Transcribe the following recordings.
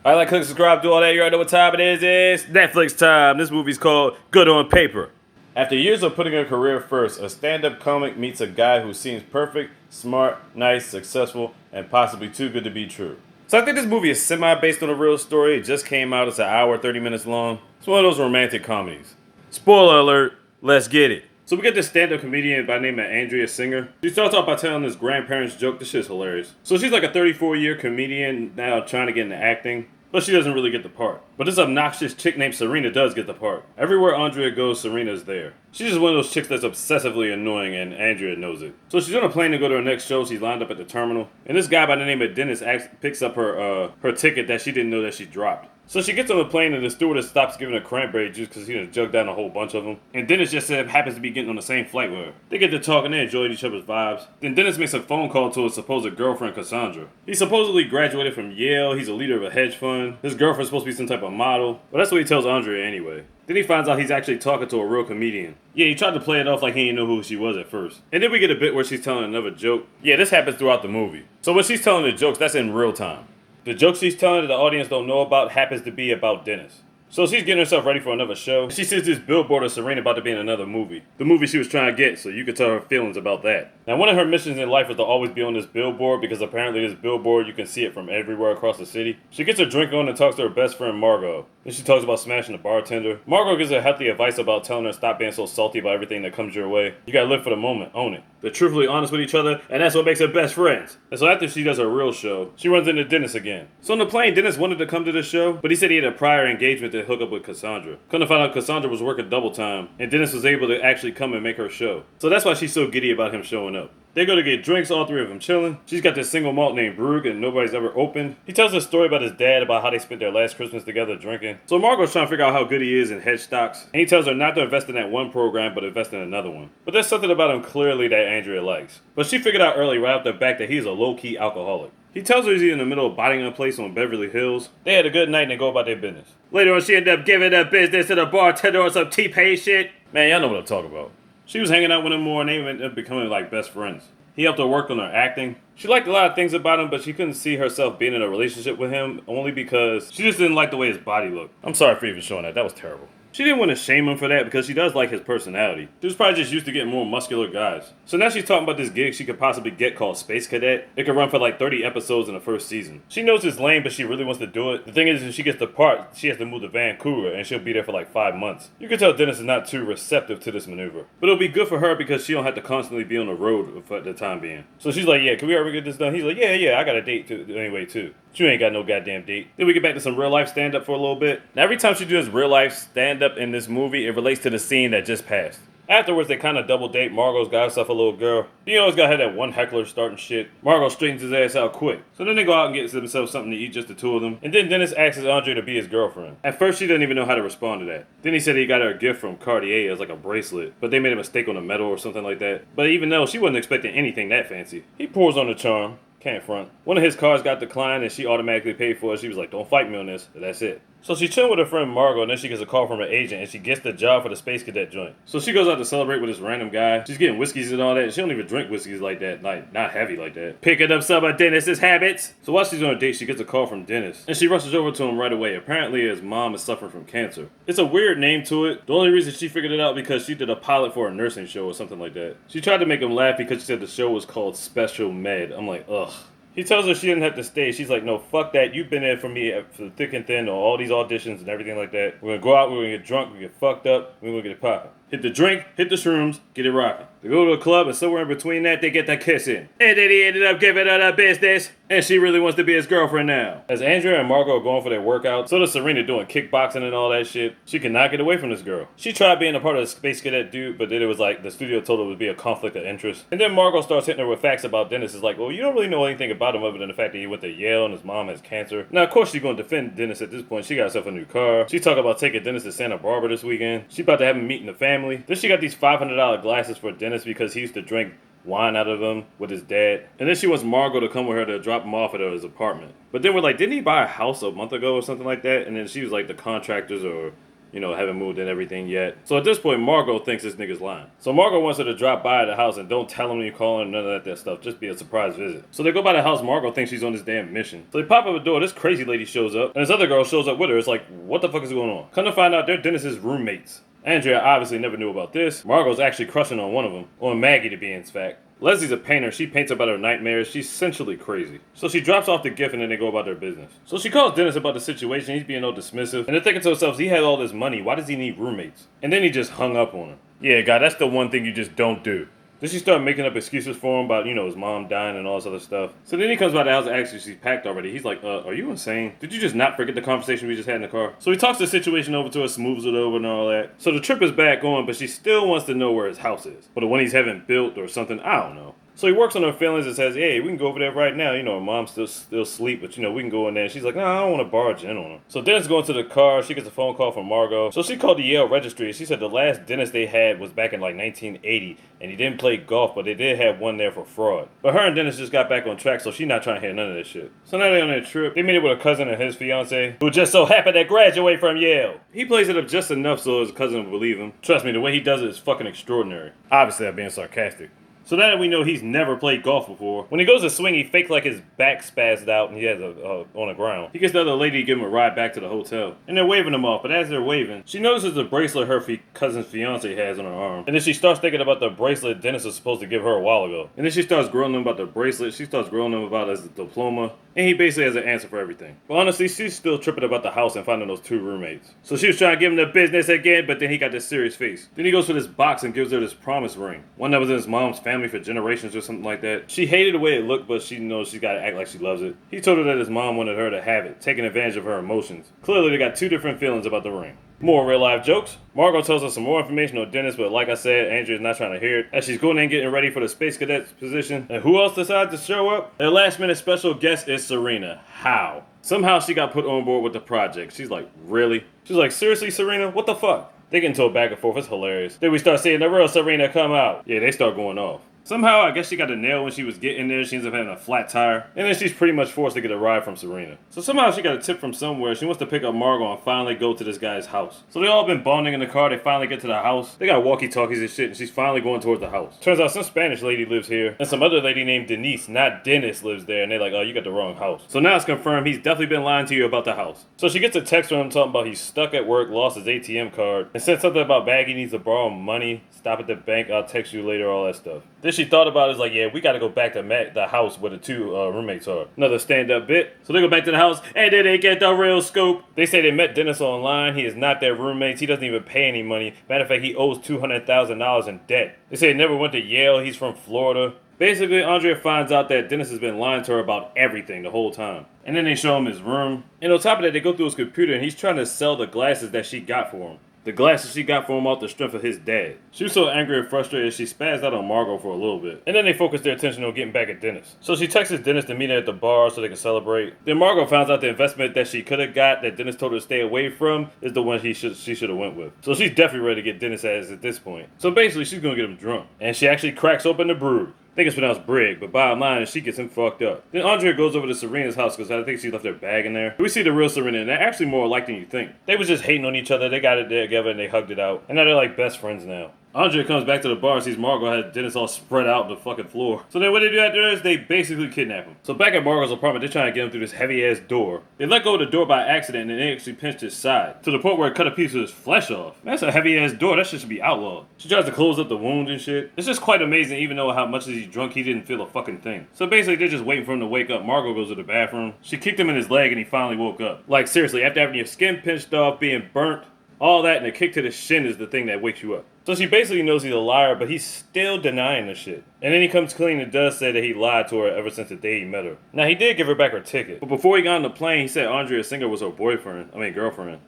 I like, click, subscribe, do all that. You already know what time it is. It's Netflix time. This movie's called Good on Paper. After years of putting a career first, a stand-up comic meets a guy who seems perfect, smart, nice, successful, and possibly too good to be true. So I think this movie is semi-based on a real story. It just came out. It's an hour, 30 minutes long. It's one of those romantic comedies. Spoiler alert, let's get it. So we get this stand-up comedian by the name of Andrea Singer. She starts off by telling this grandparents joke. This shit's hilarious. So she's like a 34-year comedian now trying to get into acting, but she doesn't really get the part. But this obnoxious chick named Serena does get the part. Everywhere Andrea goes, Serena's there. She's just one of those chicks that's obsessively annoying, and Andrea knows it. So she's on a plane to go to her next show. She's lined up at the terminal, and this guy by the name of Dennis picks up her ticket that she didn't know that she dropped. So she gets on the plane and the stewardess stops giving her cranberry juice because he done jugged down a whole bunch of them. And Dennis just happens to be getting on the same flight with her. They get to talking, they enjoy each other's vibes. Then Dennis makes a phone call to his supposed girlfriend, Cassandra. He supposedly graduated from Yale, he's a leader of a hedge fund. His girlfriend's supposed to be some type of model. But that's what he tells Andrea anyway. Then he finds out he's actually talking to a real comedian. Yeah, he tried to play it off like he didn't know who she was at first. And then we get a bit where she's telling another joke. Yeah, this happens throughout the movie. So when she's telling the jokes, that's in real time. The joke she's telling that the audience don't know about happens to be about Dennis. So she's getting herself ready for another show. She sees this billboard of Serena about to be in another movie. The movie she was trying to get, so you could tell her feelings about that. Now, one of her missions in life is to always be on this billboard because apparently this billboard, you can see it from everywhere across the city. She gets her drink on and talks to her best friend, Margot. Then she talks about smashing the bartender. Margot gives her healthy advice about telling her stop being so salty about everything that comes your way. You gotta live for the moment, own it. They're truthfully honest with each other, and that's what makes her best friends. And so after she does her real show, she runs into Dennis again. So on the plane, Dennis wanted to come to the show, but he said he had a prior engagement to hook up with Cassandra. Couldn't find out Cassandra was working double time, and Dennis was able to actually come and make her show. So that's why she's so giddy about him showing up. They go to get drinks, all three of them chilling. She's got this single malt named Brugge and nobody's ever opened. He tells a story about his dad, about how they spent their last Christmas together drinking. So Margot's trying to figure out how good he is in hedge stocks. And he tells her not to invest in that one program, but invest in another one. But there's something about him clearly that Andrea likes. But she figured out early right off the back that he's a low-key alcoholic. He tells her he's in the middle of buying a place on Beverly Hills. They had a good night and they go about their business. Later on, she ended up giving the business to the bartender or some T-Pay shit. Man, y'all know what I'm talking about. She was hanging out with him more and they ended up becoming like best friends. He helped her work on her acting. She liked a lot of things about him, but she couldn't see herself being in a relationship with him only because she just didn't like the way his body looked. I'm sorry for even showing that. That was terrible. She didn't want to shame him for that because she does like his personality. She was probably just used to getting more muscular guys. So now she's talking about this gig she could possibly get called Space Cadet. It could run for like 30 episodes in the first season. She knows it's lame, but she really wants to do it. The thing is, if she gets the part, she has to move to Vancouver and she'll be there for like 5 months. You can tell Dennis is not too receptive to this maneuver. But it'll be good for her because she don't have to constantly be on the road for the time being. So she's like, yeah, can we ever get this done? He's like, yeah, I got a date anyway too. You ain't got no goddamn date. Then we get back to some real life stand-up for a little bit. Now every time she does real life stand-up in this movie, it relates to the scene that just passed. Afterwards, they kind of double date. Margot's got herself a little girl. He always got to have that one heckler starting shit. Margot straightens his ass out quick. So then they go out and get themselves something to eat, just the two of them. And then Dennis asks Andre to be his girlfriend. At first, she didn't even know how to respond to that. Then he said he got her a gift from Cartier as like a bracelet. But they made a mistake on the metal or something like that. But even though she wasn't expecting anything that fancy, he pours on the charm. Can't front. One of his cars got declined and she automatically paid for it. She was like, don't fight me on this. And that's it. So she's chilling with her friend Margot and then she gets a call from her agent and she gets the job for the Space Cadet joint. So she goes out to celebrate with this random guy. She's getting whiskeys and all that. She don't even drink whiskeys like that. Like, not heavy like that. Picking up some of Dennis's habits. So while she's on a date, she gets a call from Dennis. And she rushes over to him right away. Apparently his mom is suffering from cancer. It's a weird name to it. The only reason she figured it out because she did a pilot for a nursing show or something like that. She tried to make him laugh because she said the show was called Special Med. I'm like, ugh. He tells her she didn't have to stay. She's like, no, fuck that. You've been there for me for thick and thin on all these auditions and everything like that. We're going to go out, we're going to get drunk, we're going to get fucked up, we're going to get it popping. Hit the drink, hit the shrooms, get it rocking. They go to a club, and somewhere in between that, they get that kiss in. And then he ended up giving her the business, and she really wants to be his girlfriend now. As Andrea and Margot are going for their workout, so does Serena doing kickboxing and all that shit. She cannot get away from this girl. She tried being a part of the Space Cadet dude, but then it was like, the studio told her it would be a conflict of interest. And then Margot starts hitting her with facts about Dennis. It's like, well, you don't really know anything about him other than the fact that he went to Yale and his mom has cancer. Now, of course, she's going to defend Dennis at this point. She got herself a new car. She's talking about taking Dennis to Santa Barbara this weekend. She's about to have him meeting the family. Then she got these $500 glasses for Dennis because he used to drink wine out of them with his dad. And then she wants Margot to come with her to drop him off at his apartment. But then we're like, didn't he buy a house a month ago or something like that? And then she was like, the contractors or haven't moved in everything yet. So at this point, Margot thinks this nigga's lying. So Margot wants her to drop by the house and don't tell him you call him, none of that stuff. Just be a surprise visit. So they go by the house. Margot thinks she's on this damn mission. So they pop up a door. This crazy lady shows up, and this other girl shows up with her. It's like, what the fuck is going on? Come to find out, they're Dennis's roommates. Andrea obviously never knew about this. Margot's actually crushing on one of them, on Maggie to be in fact. Leslie's a painter. She paints about her nightmares. She's essentially crazy. So she drops off the gift and then they go about their business. So she calls Dennis about the situation. He's being all dismissive. And they're thinking to themselves, he had all this money. Why does he need roommates? And then he just hung up on her. Yeah, God, that's the one thing you just don't do. Then she started making up excuses for him about, his mom dying and all this other stuff. So then he comes by the house and actually she's packed already. He's like, are you insane? Did you just not forget the conversation we just had in the car? So he talks the situation over to her, smooths it over and all that. So the trip is back on, but she still wants to know where his house is. Or the one he's having built or something, I don't know. So he works on her feelings and says, hey, we can go over there right now. Her mom's still asleep, but we can go in there. And she's like, no, I don't want to barge in on her. So Dennis goes to the car. She gets a phone call from Margot. So she called the Yale registry. She said the last Dennis they had was back in like 1980. And he didn't play golf, but they did have one there for fraud. But her and Dennis just got back on track, so she's not trying to hear none of this shit. So now they're on their trip. They meet up with a cousin and his fiance, who just so happened to graduate from Yale. He plays it up just enough so his cousin will believe him. Trust me, the way he does it is fucking extraordinary. Obviously, I'm being sarcastic. So now that we know he's never played golf before, when he goes to swing, he fakes like his back spazzed out and he has on the ground. He gets the other lady to give him a ride back to the hotel. And they're waving him off, but as they're waving, she notices the bracelet her cousin's fiance has on her arm. And then she starts thinking about the bracelet Dennis was supposed to give her a while ago. And then she starts grilling him about the bracelet. She starts grilling him about his diploma. And he basically has an answer for everything. But honestly, she's still tripping about the house and finding those two roommates. So she was trying to give him the business again, but then he got this serious face. Then he goes for this box and gives her this promise ring. One that was in his mom's family for generations or something like that. She hated the way it looked, but she knows she's got to act like she loves it. He told her that his mom wanted her to have it, taking advantage of her emotions. Clearly, they got two different feelings about the ring. More real life jokes. Margot tells us some more information on Dennis, but like I said, Andrea's not trying to hear it. As she's going in getting ready for the space cadet's position. And who else decides to show up? Their last minute special guest is Serena. How? Somehow she got put on board with the project. She's like, really? She's like, seriously, Serena? What the fuck? They get into a back and forth. It's hilarious. Then we start seeing the real Serena come out. Yeah, they start going off. Somehow, I guess she got a nail when she was getting there. She ends up having a flat tire. And then she's pretty much forced to get a ride from Serena. So somehow she got a tip from somewhere. She wants to pick up Margot and finally go to this guy's house. So they all been bonding in the car. They finally get to the house. They got walkie-talkies and shit. And she's finally going towards the house. Turns out some Spanish lady lives here. And some other lady named Denise, not Dennis, lives there. And they're like, oh, you got the wrong house. So now it's confirmed he's definitely been lying to you about the house. So she gets a text from him talking about he's stuck at work, lost his ATM card. And said something about Baggy needs to borrow money. Stop at the bank. I'll text you later. All that stuff. Then she thought about it. It's like, yeah, we got to go back to the house where the two roommates are. Another stand-up bit. So they go back to the house, and then they get the real scoop. They say they met Dennis online. He is not their roommate. He doesn't even pay any money. Matter of fact, he owes $200,000 in debt. They say he never went to Yale. He's from Florida. Basically, Andrea finds out that Dennis has been lying to her about everything the whole time. And then they show him his room. And on top of that, they go through his computer, and he's trying to sell the glasses that she got for him. The glasses she got for him off the strength of his dad. She was so angry and frustrated, she spazzed out on Margot for a little bit. And then they focused their attention on getting back at Dennis. So she texts Dennis to meet her at the bar so they can celebrate. Then Margot finds out the investment that she could have got that Dennis told her to stay away from is the one she should have went with. So she's definitely ready to get Dennis' ass at this point. So basically, she's going to get him drunk. And she actually cracks open the brew. I think it's pronounced Brig, but bottom line is she gets him fucked up. Then Andrea goes over to Serena's house because I think she left her bag in there. We see the real Serena, and they're actually more alike than you think. They was just hating on each other, they got it there together, and they hugged it out. And now they're like best friends now. Andrea comes back to the bar and sees Margot has Dennis all spread out on the fucking floor. So then what they do after is they basically kidnap him. So back at Margot's apartment, they're trying to get him through this heavy-ass door. They let go of the door by accident and they actually pinched his side. To the point where it cut a piece of his flesh off. That's a heavy-ass door. That shit should be outlawed. She tries to close up the wound and shit. It's just quite amazing even though how much as he's drunk, he didn't feel a fucking thing. So basically, they're just waiting for him to wake up. Margot goes to the bathroom. She kicked him in his leg and he finally woke up. Like seriously, after having your skin pinched off, being burnt, all that, and a kick to the shin is the thing that wakes you up. So she basically knows he's a liar, but he's still denying the shit. And then he comes clean and does say that he lied to her ever since the day he met her. Now, he did give her back her ticket. But before he got on the plane, he said Andrea Singer was her girlfriend,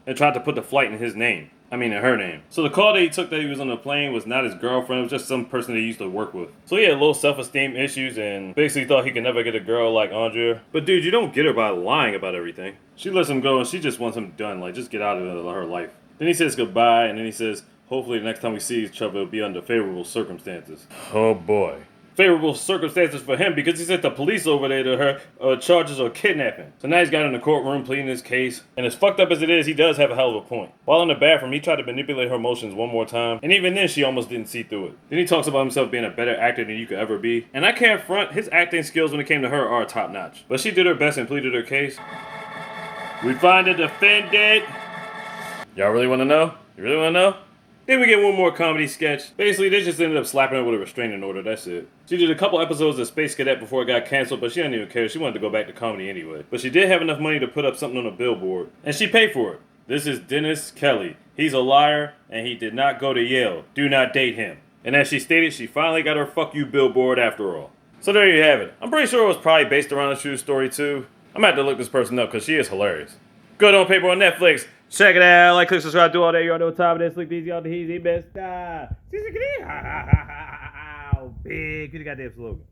and tried to put the flight in his name. In her name. So the call that he took that he was on the plane was not his girlfriend, it was just some person that he used to work with. So he had low self-esteem issues and basically thought he could never get a girl like Andrea. But dude, you don't get her by lying about everything. She lets him go and she just wants him done, like just get out of her life. Then he says goodbye and then he says, hopefully the next time we see each other it'll be under favorable circumstances. Oh boy. favorable circumstances for him because he sent the police over there to her charges of kidnapping. So now he's got in the courtroom pleading his case. And as fucked up as it is, he does have a hell of a point. While in the bathroom, he tried to manipulate her emotions one more time. And even then, she almost didn't see through it. Then he talks about himself being a better actor than you could ever be. And I can't front, his acting skills when it came to her are top notch. But she did her best and pleaded her case. We find the defendant. Y'all really want to know? You really want to know? Then we get one more comedy sketch. Basically, they just ended up slapping her with a restraining order, that's it. She did a couple episodes of Space Cadet before it got canceled, but she didn't even care. She wanted to go back to comedy anyway. But she did have enough money to put up something on a billboard. And she paid for it. This is Dennis Kelly. He's a liar, and he did not go to Yale. Do not date him. And as she stated, she finally got her fuck you billboard after all. So there you have it. I'm pretty sure it was probably based around a true story too. I'm gonna have to look this person up because she is hilarious. Good on Paper on Netflix. Check it out. Like, click, subscribe, do all that. You already know what time it is. Click these, y'all. The easy best. Big. Good goddamn slogan.